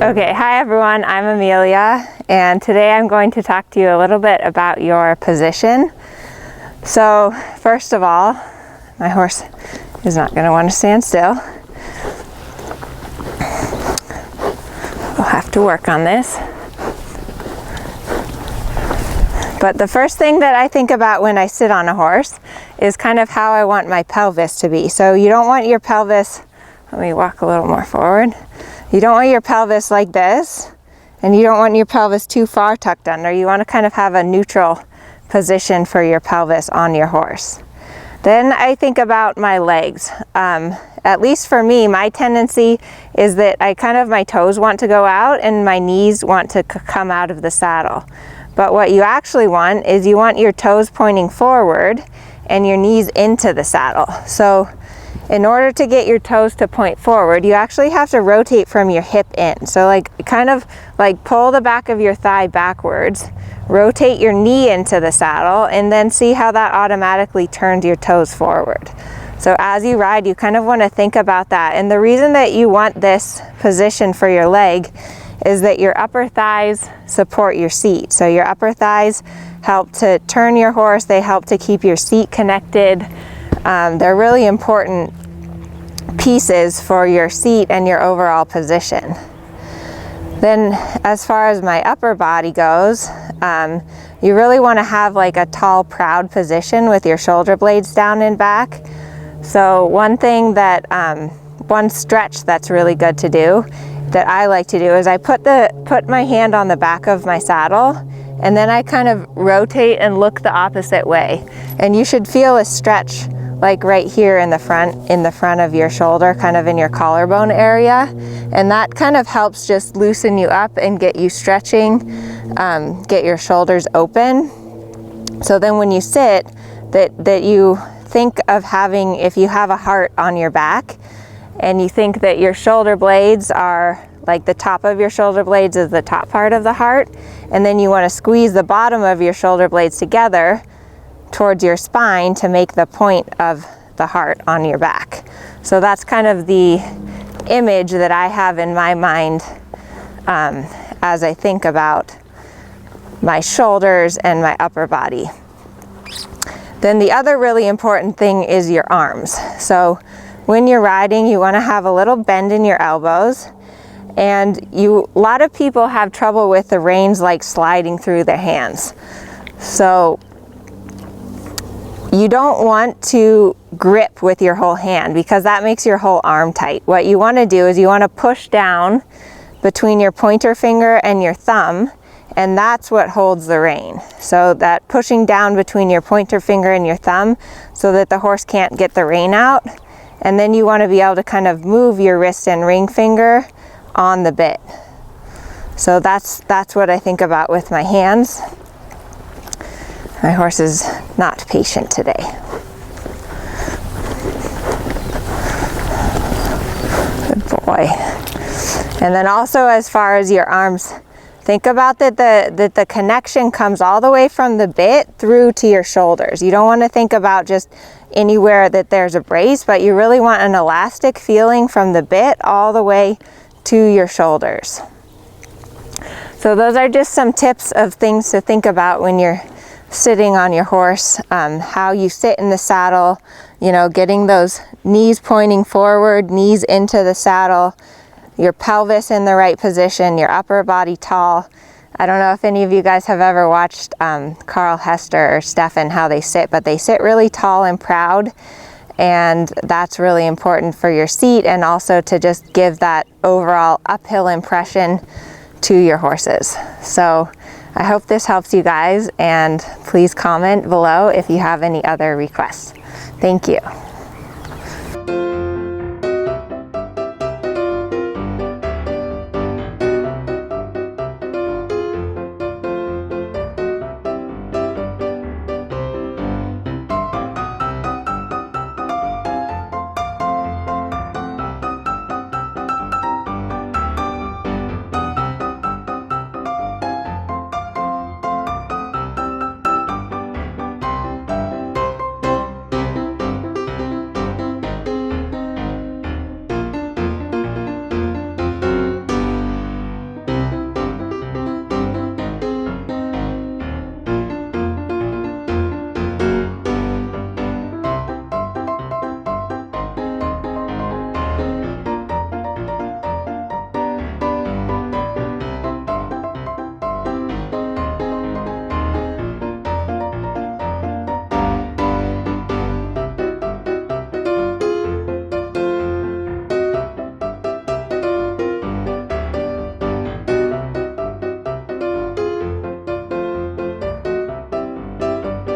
Okay, hi everyone, I'm Amelia, and today I'm going to talk to you a little bit about your position. So, first of all, my horse is not going to want to stand still. We'll have to work on this. But the first thing that I think about when I sit on a horse is kind of how I want my pelvis to be. So you don't want your pelvis, let me walk a little more forward. You don't want your pelvis like this, and you don't want your pelvis too far tucked under. You want to kind of have a neutral position for your pelvis on your horse. Then I think about my legs. At least for me, my tendency is that my toes want to go out and my knees want to come out of the saddle. But what you actually want is you want your toes pointing forward and your knees into the saddle. So in order to get your toes to point forward, you actually have to rotate from your hip in. So kind of pull the back of your thigh backwards, rotate your knee into the saddle, and then see how that automatically turns your toes forward. So as you ride, you kind of want to think about that. And the reason that you want this position for your leg is that your upper thighs support your seat. So your upper thighs help to turn your horse, they help to keep your seat connected. They're really important pieces for your seat and your overall position. Then as far as my upper body goes, you really want to have like a tall, proud position with your shoulder blades down and back. So one thing that, one stretch that's really good to do, that I like to do, is I put my hand on the back of my saddle, and then I kind of rotate and look the opposite way. And you should feel a stretch like right here in the front of your shoulder, kind of in your collarbone area. And that kind of helps just loosen you up and get you stretching, get your shoulders open. So then when you sit, that you think of having, if you have a heart on your back, and you think that your shoulder blades are, like the top of your shoulder blades is the top part of the heart, and then you want to squeeze the bottom of your shoulder blades together towards your spine to make the point of the heart on your back. So that's kind of the image that I have in my mind as I think about my shoulders and my upper body. Then the other really important thing is your arms. So when you're riding, you want to have a little bend in your elbows, and a lot of people have trouble with the reins like sliding through their hands. So you don't want to grip with your whole hand because that makes your whole arm tight. What you want to do is you want to push down between your pointer finger and your thumb, and that's what holds the rein. So that pushing down between your pointer finger and your thumb so that the horse can't get the rein out. And then you want to be able to kind of move your wrist and ring finger on the bit. So that's what I think about with my hands. My horse is not patient today. Good boy. And then also, as far as your arms, think about that the connection comes all the way from the bit through to your shoulders. You don't want to think about just anywhere that there's a brace, but you really want an elastic feeling from the bit all the way to your shoulders. So those are just some tips of things to think about when you're sitting on your horse, how you sit in the saddle, getting those knees pointing forward, knees into the saddle, your pelvis in the right position, your upper body tall. I don't know if any of you guys have ever watched Carl Hester or Stefan, how they sit, but they sit really tall and proud, and that's really important for your seat and also to just give that overall uphill impression to your horses. So I hope this helps you guys, and please comment below if you have any other requests. Thank you.